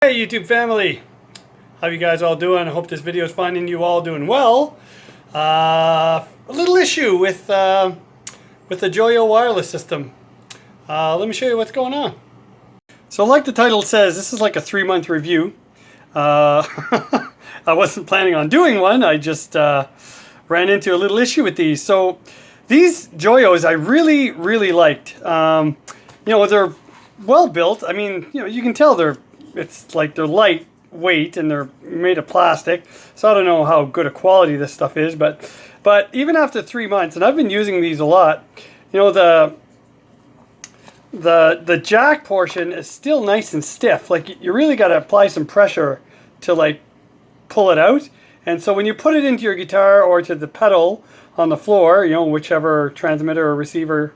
Hey YouTube family, how you guys all doing? I hope this video is finding you all doing well. A little issue with the Joyo Wireless system. Let me show you what's going on. So like the title says, this is like a 3-month review. I wasn't planning on doing one, I just ran into a little issue with these. So these Joyos I really liked. You know, they're well built. I mean, you know, you can tell they're lightweight and they're made of plastic, so I don't know how good a quality this stuff is, but even after 3 months, and I've been using these a lot, you know, the jack portion is still nice and stiff. Like, you really got to apply some pressure to like pull it out, and so when you put it into your guitar or to the pedal on the floor, you know, whichever transmitter or receiver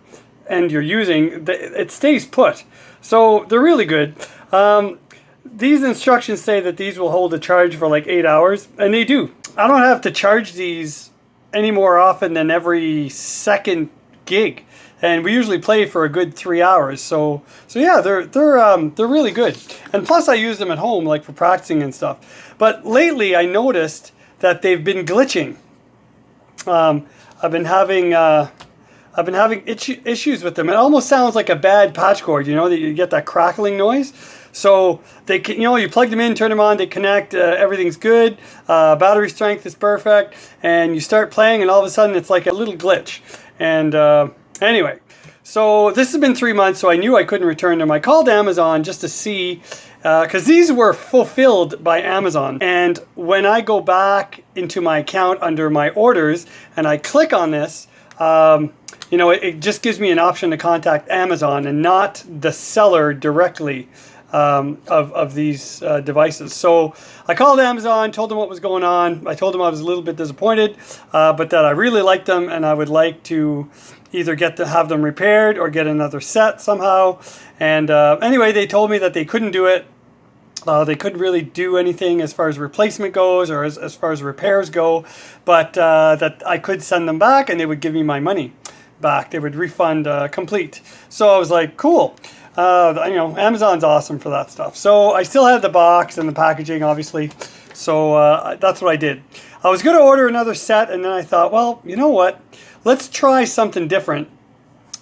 end you're using, it stays put. So they're really good. These instructions say that these will hold a charge for like 8 hours, and they do. I don't have to charge these any more often than every second gig, and we usually play for a good 3 hours. So yeah, they're really good. And plus, I use them at home, like for practicing and stuff. But lately, I noticed that they've been glitching. I've been having issues with them. It almost sounds like a bad patch cord, you know, that you get that crackling noise. So they can, you know, you plug them in, turn them on, they connect, everything's good, battery strength is perfect, and you start playing and all of a sudden it's like a little glitch. And anyway, so this has been 3 months, so I knew I couldn't return them. I called Amazon just to see, because these were fulfilled by Amazon. And when I go back into my account under my orders and I click on this, you know, it just gives me an option to contact Amazon and not the seller directly of these devices. So I called Amazon, told them what was going on. I told them I was a little bit disappointed, but that I really liked them and I would like to either have them repaired or get another set somehow. And anyway, they told me that they couldn't do it. They couldn't really do anything as far as replacement goes or as far as repairs go, but that I could send them back and they would give me my money back. They would refund complete. So I was like, cool. You know, Amazon's awesome for that stuff. So I still had the box and the packaging, obviously. So that's what I did. I was going to order another set, and then I thought, well, you know what? Let's try something different.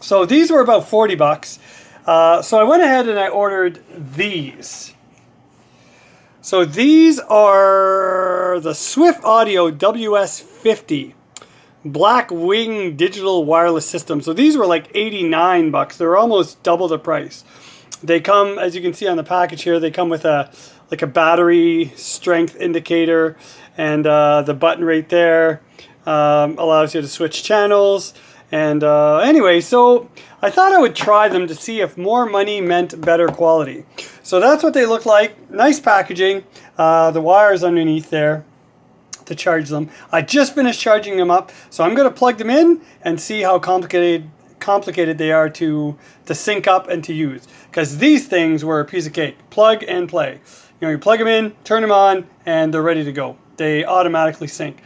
So these were about 40 bucks. So I went ahead and I ordered these. So these are the Swiff Audio WS50 Black Wing Digital Wireless System. So these were like 89 bucks. They're almost double the price. They come, as you can see on the package here, they come with a battery strength indicator, and the button right there allows you to switch channels. And anyway, so I thought I would try them to see if more money meant better quality. So that's what they look like. Nice packaging. The wires underneath there to charge them. I just finished charging them up, so I'm going to plug them in and see how complicated they are to sync up and to use. Because these things were a piece of cake. Plug and play. You know, you plug them in, turn them on, and they're ready to go. They automatically sync.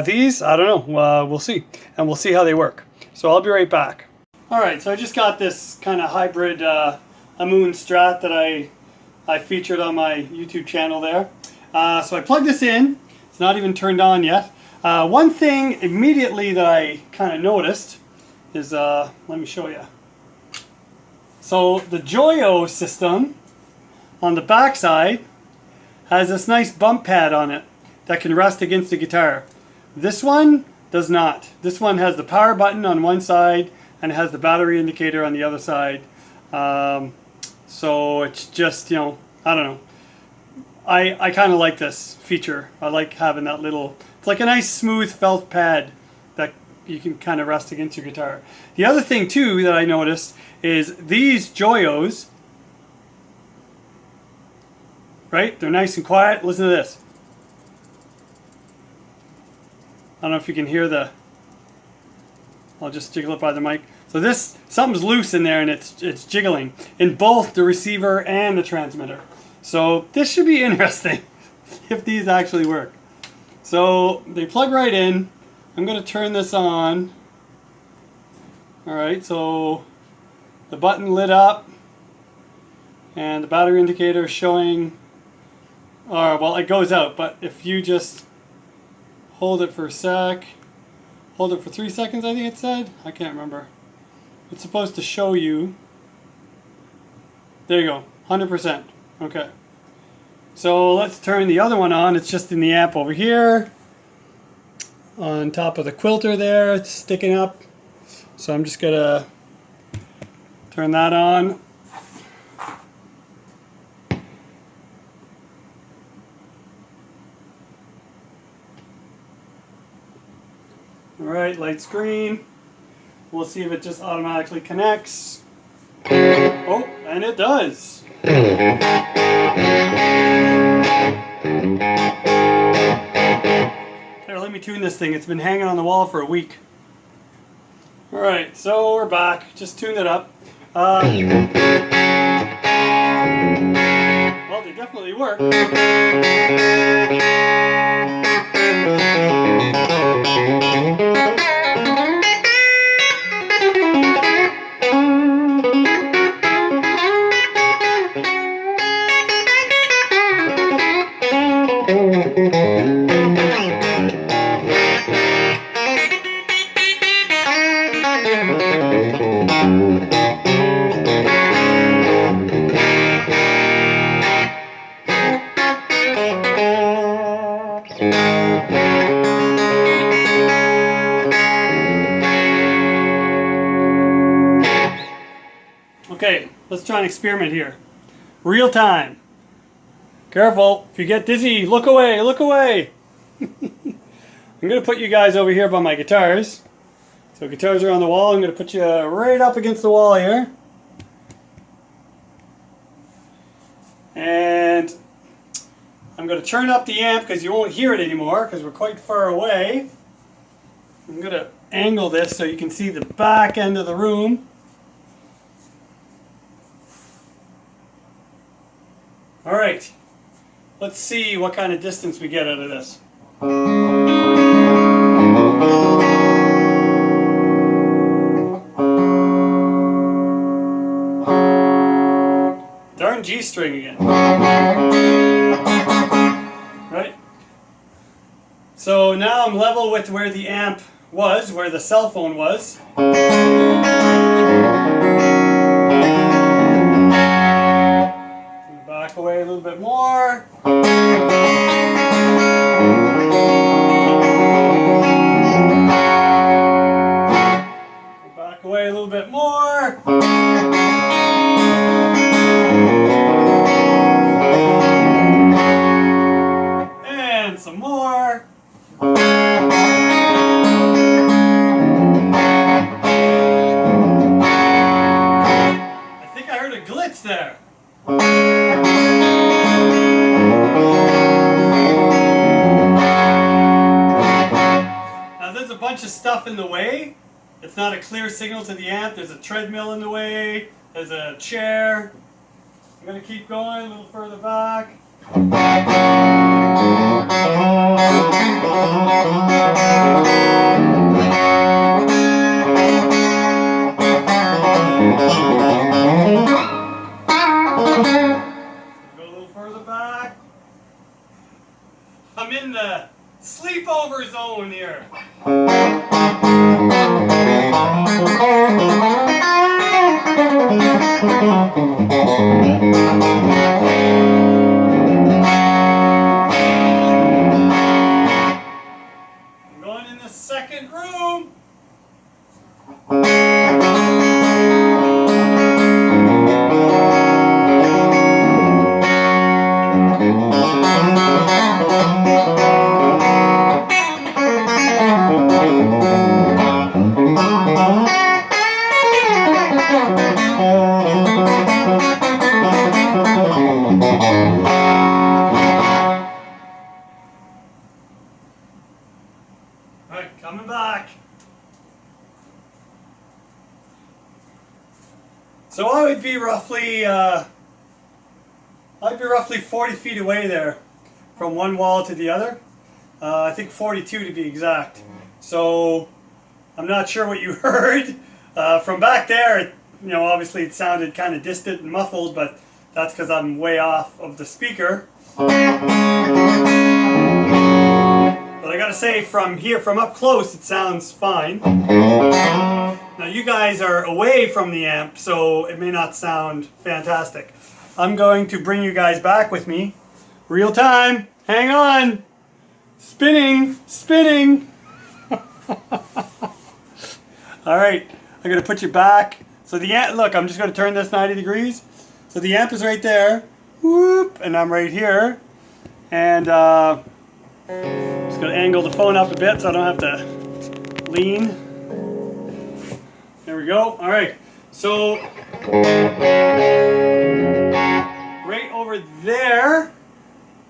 These, I don't know. We'll see. And we'll see how they work. So I'll be right back. Alright, so I just got this kind of hybrid Amoon Strat that I featured on my YouTube channel there. So I plugged this in. It's not even turned on yet. One thing immediately that I kind of noticed is, let me show you. So the Joyo system on the back side has this nice bump pad on it that can rest against the guitar. This one does not. This one has the power button on one side and it has the battery indicator on the other side. So it's just, you know, I don't know. I kind of like this feature. I like having that little, it's like a nice smooth felt pad that you can kind of rest against your guitar. The other thing too that I noticed is these Joyos, right? They're nice and quiet. Listen to this. I don't know if you can hear I'll just jiggle it by the mic. So this, something's loose in there and it's jiggling in both the receiver and the transmitter. So this should be interesting if these actually work. So they plug right in. I'm going to turn this on. Alright, so the button lit up and the battery indicator is showing well, it goes out, but if you just hold it for a sec, hold it for 3 seconds, I think it said. I can't remember. It's supposed to show you. There you go, 100%. Okay. So let's turn the other one on. It's just in the amp over here. On top of the quilter there, it's sticking up. So I'm just gonna turn that on. Alright, light's green. We'll see if it just automatically connects. Oh, and it does. Here, let me tune this thing. It's been hanging on the wall for a week. Alright, so we're back. Just tuned it up. Well, they definitely work. Okay, let's try an experiment here. Real time. Careful, if you get dizzy, look away, look away. I'm going to put you guys over here by my guitars. So guitars are on the wall. I'm going to put you right up against the wall here. And I'm going to turn up the amp because you won't hear it anymore because we're quite far away. I'm going to angle this so you can see the back end of the room. Alright, let's see what kind of distance we get out of this. Darn G string again. Right? So now I'm level with where the amp was, where the cell phone was. Back away a little bit more. Back away a little bit more. And some more. I think I heard a glitch there. Now there's a bunch of stuff in the way. It's not a clear signal to the amp. There's a treadmill in the way. There's a chair. I'm going to keep going a little further back. Go a little further back. I'm in the sleepover zone here. I'm going in the second room. Alright, coming back. So I would be roughly 40 feet away there from one wall to the other. I think 42 to be exact. So I'm not sure what you heard. From back there, you know, obviously it sounded kind of distant and muffled, but that's because I'm way off of the speaker. But I gotta say, from here, from up close, it sounds fine. Now you guys are away from the amp, so it may not sound fantastic. I'm going to bring you guys back with me. Real time, hang on. Spinning, spinning. All right, I'm gonna put you back. So the amp, look, I'm just gonna turn this 90 degrees. So the amp is right there, whoop, and I'm right here. And just gonna angle the phone up a bit so I don't have to lean. There we go. All right, so right over there,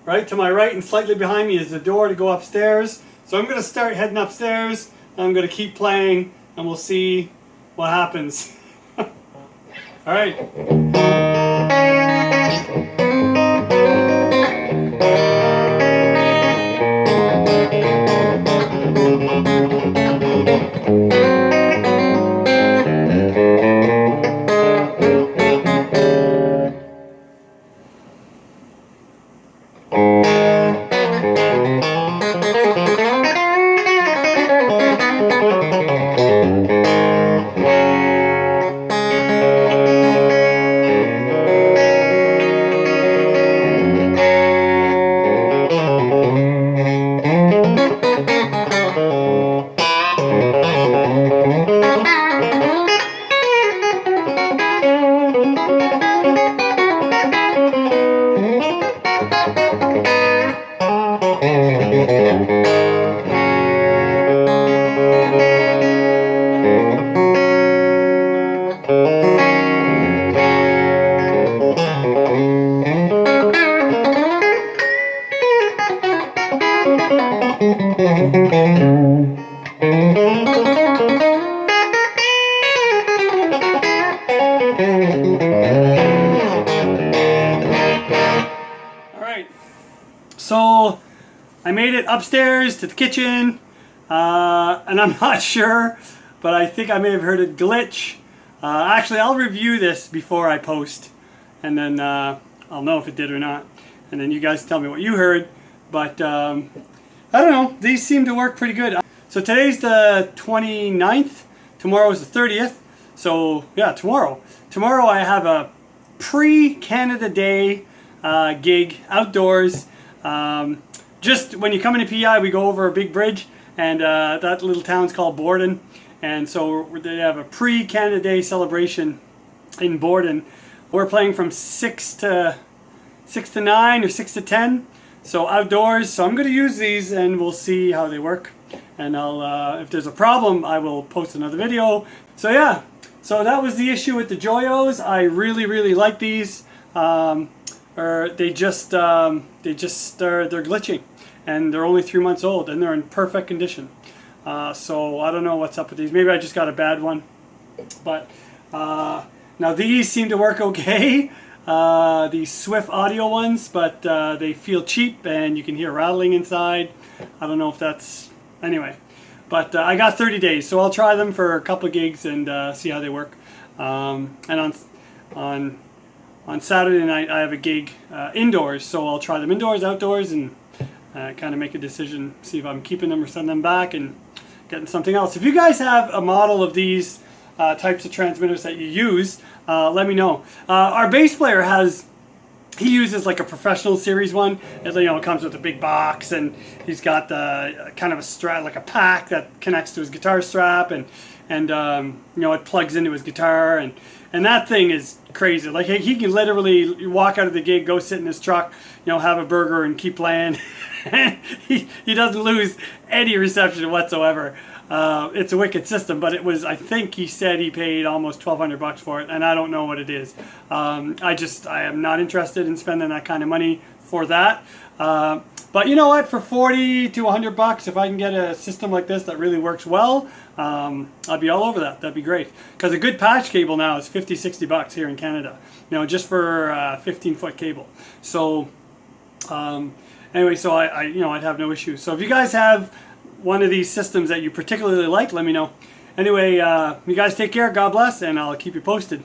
right to my right and slightly behind me is the door to go upstairs. So I'm gonna start heading upstairs. I'm gonna keep playing and we'll see what happens. All right. So I made it upstairs to the kitchen, and I'm not sure, but I think I may have heard a glitch. Actually, I'll review this before I post, and then I'll know if it did or not. And then you guys tell me what you heard. But I don't know, these seem to work pretty good. So today's the 29th, tomorrow is the 30th. So yeah, tomorrow. Tomorrow I have a pre-Canada Day gig outdoors. Just when you come into PEI, we go over a big bridge, and that little town's called Borden. And so they have a pre-Canada Day celebration in Borden. We're playing from 6 to 9 or 6 to 10. So outdoors. So I'm going to use these and we'll see how they work. And I'll, if there's a problem, I will post another video. So yeah, so that was the issue with the Joyos. I really like these. They're glitching, and they're only 3 months old, and they're in perfect condition. So I don't know what's up with these. Maybe I just got a bad one. But now these seem to work okay. These Swiff audio ones, but they feel cheap, and you can hear rattling inside. I don't know if that's anyway. But I got 30 days, so I'll try them for a couple of gigs and see how they work. And on Saturday night, I have a gig indoors, so I'll try them indoors, outdoors, and kind of make a decision, see if I'm keeping them or sending them back and getting something else. If you guys have a model of these types of transmitters that you use, let me know. Our bass player he uses like a professional series one. It comes with a big box, and he's got the kind of a strap, like a pack that connects to his guitar strap, and it plugs into his guitar, and that thing is crazy. Like he can literally walk out of the gig, go sit in his truck, have a burger and keep playing. he doesn't lose any reception whatsoever. It's a wicked system, but I think he said he paid almost $1,200 for it, and I don't know what it is. I am not interested in spending that kind of money for that. But you know what? For $40 to $100, if I can get a system like this that really works well, I'd be all over that. That'd be great. Because a good patch cable now is $50, $60 here in Canada. Just for 15-foot cable. So anyway, so I'd have no issue. So if you guys have one of these systems that you particularly like, let me know. Anyway, you guys take care. God bless, and I'll keep you posted.